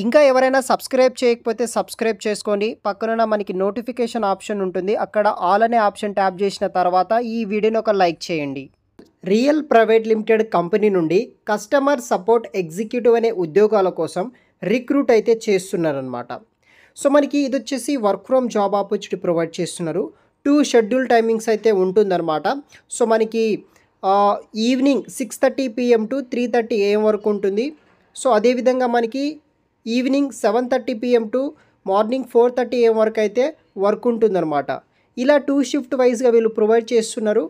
ఇంకా ఎవరైనా సబ్స్క్రైబ్ చేయకపోతే సబ్స్క్రైబ్ చేసుకోండి. పక్కనున్న మనకి నోటిఫికేషన్ ఆప్షన్ ఉంటుంది. అక్కడ ఆల్ అనే ఆప్షన్ ట్యాప్ చేసిన తర్వాత ఈ వీడియోని ఒక లైక్ చేయండి. రియల్ ప్రైవేట్ లిమిటెడ్ కంపెనీ నుండి కస్టమర్ సపోర్ట్ ఎగ్జిక్యూటివ్ అనే ఉద్యోగాల కోసం రిక్రూట్ అయితే చేస్తున్నారనమాట. సో మనకి ఇది వచ్చేసి work from job opportunity provide చేస్తున్నారు. 2 షెడ్యూల్ టైమింగ్స్ అయితే ఉంటుందన్నమాట. సో మనకి ఈవినింగ్ 6:30 PM టు 3:30 AM వరకు ఉంటుంది. సో అదేవిధంగా మనకి evening 7:30 PM to morning 4:30 AM వరకు అయితే వర్క్ ఉంటుందన్నమాట. ఇలా 2 షిఫ్ట్ వైజ్గా వీళ్ళు ప్రొవైడ్ చేస్తున్నారు.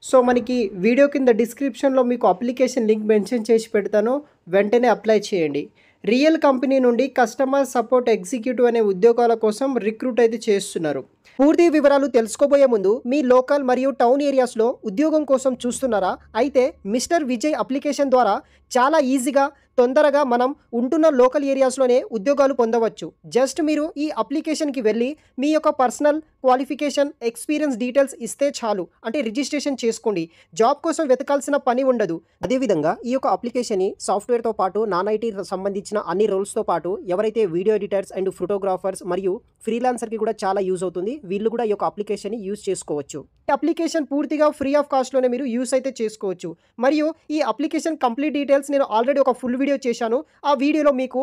సో మనకి వీడియో కింద డిస్క్రిప్షన్లో మీకు అప్లికేషన్ లింక్ మెన్షన్ చేసి పెడతాను, వెంటనే అప్లై చేయండి. రియల్ కంపెనీ నుండి కస్టమర్ సపోర్ట్ ఎగ్జిక్యూటివ్ అనే ఉద్యోగాల కోసం రిక్రూట్ అయితే చేస్తున్నారు. పూర్తి వివరాలు తెలుసుకోబోయే ముందు మీ లోకల్ మరియు టౌన్ ఏరియాస్లో ఉద్యోగం కోసం చూస్తున్నారా? అయితే మిస్టర్ విజయ్ అప్లికేషన్ ద్వారా చాలా ఈజీగా తొందరగా మనం ఉంటున్న లోకల్ ఏరియాస్లోనే ఉద్యోగాలు పొందవచ్చు. జస్ట్ మీరు ఈ అప్లికేషన్కి వెళ్ళి మీ యొక్క పర్సనల్ క్వాలిఫికేషన్, ఎక్స్పీరియన్స్ డీటెయిల్స్ ఇస్తే చాలు. అంటే రిజిస్ట్రేషన్ చేసుకోండి. జాబ్ కోసం వెతకాల్సిన పని ఉండదు. అదేవిధంగా ఈ యొక్క అప్లికేషన్ని సాఫ్ట్వేర్తో పాటు నాన్ ఐటీ సంబంధించిన అన్ని రోల్స్తో పాటు ఎవరైతే వీడియో ఎడిటర్స్ అండ్ ఫోటోగ్రాఫర్స్ మరియు ఫ్రీలాన్సర్కి కూడా చాలా యూజ్ అవుతుంది. వీళ్ళు కూడా ఈ యొక్క అప్లికేషన్ని యూజ్ చేసుకోవచ్చు. ఈ అప్లికేషన్ పూర్తిగా ఫ్రీ ఆఫ్ కాస్ట్లోనే మీరు యూజ్ అయితే చేసుకోవచ్చు. మరియు ఈ అప్లికేషన్ కంప్లీట్ డీటెయిల్స్ నేను ఆల్రెడీ ఒక ఫుల్ వీడియో చేశాను. ఆ వీడియోలో మీకు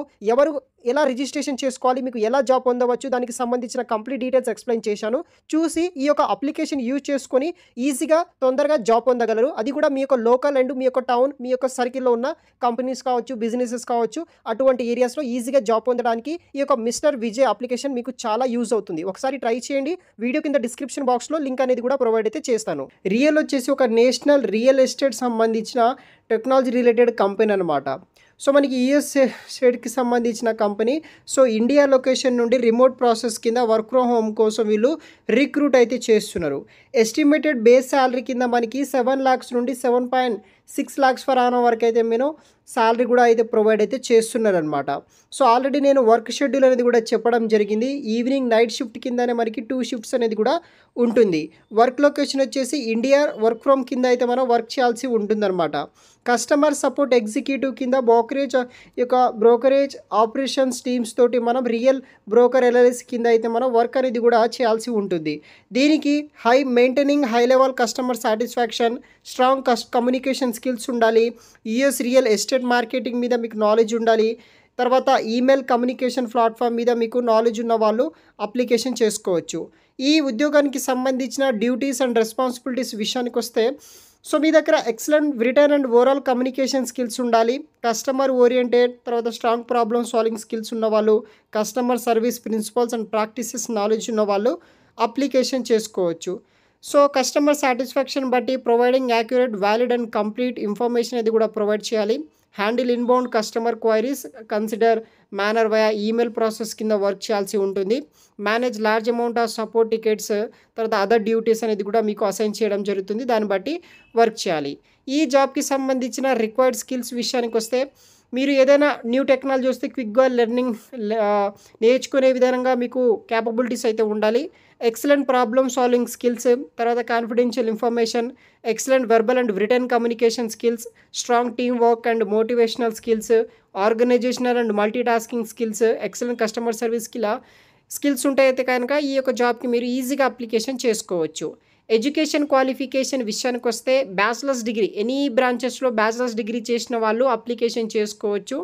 ఎలా రిజిస్ట్రేషన్ చేసుకోవాలి, మీకు ఎలా జాబ్ పొందవచ్చు, దానికి సంబంధించిన కంప్లీట్ డీటెయిల్స్ ఎక్స్ప్లెయిన్ చేశాను. చూసి ఈ యొక్క అప్లికేషన్ యూజ్ చేసుకొని ఈజీగా తొందరగా జాబ్ పొందగలరు. అది కూడా మీ యొక్క లోకల్ అండ్ మీ యొక్క టౌన్, మీ యొక్క సర్కిల్లో ఉన్న కంపెనీస్ కావచ్చు, బిజినెసెస్ కావచ్చు, అటువంటి ఏరియాస్లో ఈజీగా జాబ్ పొందడానికి ఈ యొక్క మిస్టర్ విజయ్ అప్లికేషన్ మీకు చాలా యూజ్ అవుతుంది. ఒకసారి ట్రై చేయండి. వీడియో కింద డిస్క్రిప్షన్ బాక్స్లో లింక్ అనేది కూడా ప్రొవైడ్ అయితే చేస్తాను. రియల్ వచ్చేసి ఒక నేషనల్ రియల్ ఎస్టేట్ సంబంధించిన టెక్నాలజీ రిలేటెడ్ కంపెనీ అనమాట. సో మనకి యూఎస్ స్టేట్కి సంబంధించిన కంపెనీ. సో ఇండియా లొకేషన్ నుండి రిమోట్ ప్రాసెస్ కింద వర్క్ ఫ్రమ్ హోమ్ కోసం వీళ్ళు రిక్రూట్ అయితే చేస్తున్నారు. ఎస్టిమేటెడ్ బేస్ శాలరీ కింద మనకి 7 lakhs నుండి 7.6 lakhs per annum వరకు అయితే నేను శాలరీ కూడా అయితే ప్రొవైడ్ అయితే చేస్తున్నారనమాట. సో ఆల్రెడీ నేను వర్క్ షెడ్యూల్ అనేది కూడా చెప్పడం జరిగింది. ఈవినింగ్ నైట్ షిఫ్ట్ కిందనే మనకి 2 షిఫ్ట్స్ అనేది కూడా ఉంటుంది. వర్క్ లొకేషన్ వచ్చేసి ఇండియా వర్క్ ఫ్రమ్ కింద అయితే మనం వర్క్ చేయాల్సి ఉంటుందన్నమాట. కస్టమర్ సపోర్ట్ ఎగ్జిక్యూటివ్ కింద బ్రోకరేజ్ ఆపరేషన్స్ టీమ్స్ తోటి మనం రియల్ బ్రోకర్ ఎల్ఎల్సి కింద అయితే మనం వర్క్ అనేది కూడా చేయాల్సి ఉంటుంది. దీనికి maintaining high level customer satisfaction, strong communication skills ఉండాలి. యూఎస్ రియల్ ఎస్టేట్ మార్కెటింగ్ మీద మీకు నాలెడ్జ్ ఉండాలి. తర్వాత ఈమెయిల్ కమ్యూనికేషన్ ప్లాట్ఫామ్ మీద మీకు నాలెడ్జ్ ఉన్న వాళ్ళు అప్లికేషన్ చేసుకోవచ్చు. ఈ ఉద్యోగానికి సంబంధించిన డ్యూటీస్ అండ్ రెస్పాన్సిబిలిటీస్ విషయానికి వస్తే, సో మీ దగ్గర excellent return and overall communication skills ఉండాలి. కస్టమర్ ఓరియంటెడ్, తర్వాత స్ట్రాంగ్ ప్రాబ్లమ్ సాల్వింగ్ స్కిల్స్ ఉన్నవాళ్ళు, customer service principles and practices knowledge ఉన్నవాళ్ళు అప్లికేషన్ చేసుకోవచ్చు. సో కస్టమర్ సాటిస్ఫాక్షన్ బట్టి providing accurate, valid and complete information అది కూడా ప్రొవైడ్ చేయాలి. Handle inbound customer queries, consider manner via email process కింద work చేయాల్సి ఉంటుంది. Manage large amount of support tickets, తర్వాత అదర్ డ్యూటీస్ అనేది కూడా మీకు అసైన్ చేయడం జరుగుతుంది. దాన్ని బట్టి వర్క్ చేయాలి. ఈ జాబ్కి సంబంధించిన రిక్వైర్డ్ స్కిల్స్ విషయానికి వస్తే, మీరు ఏదైనా న్యూ టెక్నాలజీ వస్తే క్విక్గా నేర్చుకునే విధంగా మీకు క్యాపబిలిటీస్ అయితే ఉండాలి. ఎక్సలెంట్ ప్రాబ్లమ్ సాల్వింగ్ స్కిల్స్, తర్వాత confidential information, excellent verbal and written communication skills, strong team work and motivational skills, organisational and multi tasking skills, excellent customer service skills ఉంటాయితే కనుక ఈ యొక్క జాబ్కి మీరు ఈజీగా అప్లికేషన్ చేసుకోవచ్చు. ఎడ్యుకేషన్ క్వాలిఫికేషన్ విషయానికి వస్తే, బ్యాచిలర్స్ డిగ్రీ, ఎనీ బ్రాంచెస్లో బ్యాచిలర్స్ డిగ్రీ చేసిన వాళ్ళు అప్లికేషన్ చేసుకోవచ్చు.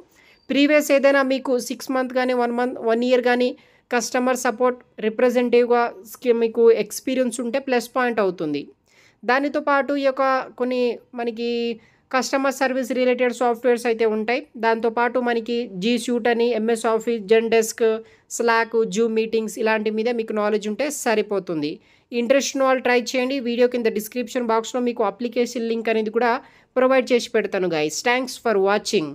ప్రీవియస్ ఏదైనా మీకు 6 months కానీ 1 year కానీ కస్టమర్ సపోర్ట్ రిప్రజెంటేటివ్గా మీకు ఎక్స్పీరియన్స్ ఉంటే ప్లస్ పాయింట్ అవుతుంది. దానితో పాటు ఈ యొక్క కొన్ని మనకి కస్టమర్ సర్వీస్ రిలేటెడ్ సాఫ్ట్వేర్స్ అయితే ఉంటాయి. దాంతోపాటు మనకి జీ సూట్ అని, MS Office, Zendesk, Slack, Zoom meetings ఇలాంటి మీద మీకు నాలెడ్జ్ ఉంటే సరిపోతుంది. ఇంట్రెస్ట్ ఉన్న వాళ్ళు ట్రై చేయండి. వీడియో కింద డిస్క్రిప్షన్ బాక్స్లో మీకు అప్లికేషన్ లింక్ అనేది కూడా ప్రొవైడ్ చేసి పెడతాను గైస్. Thanks for watching.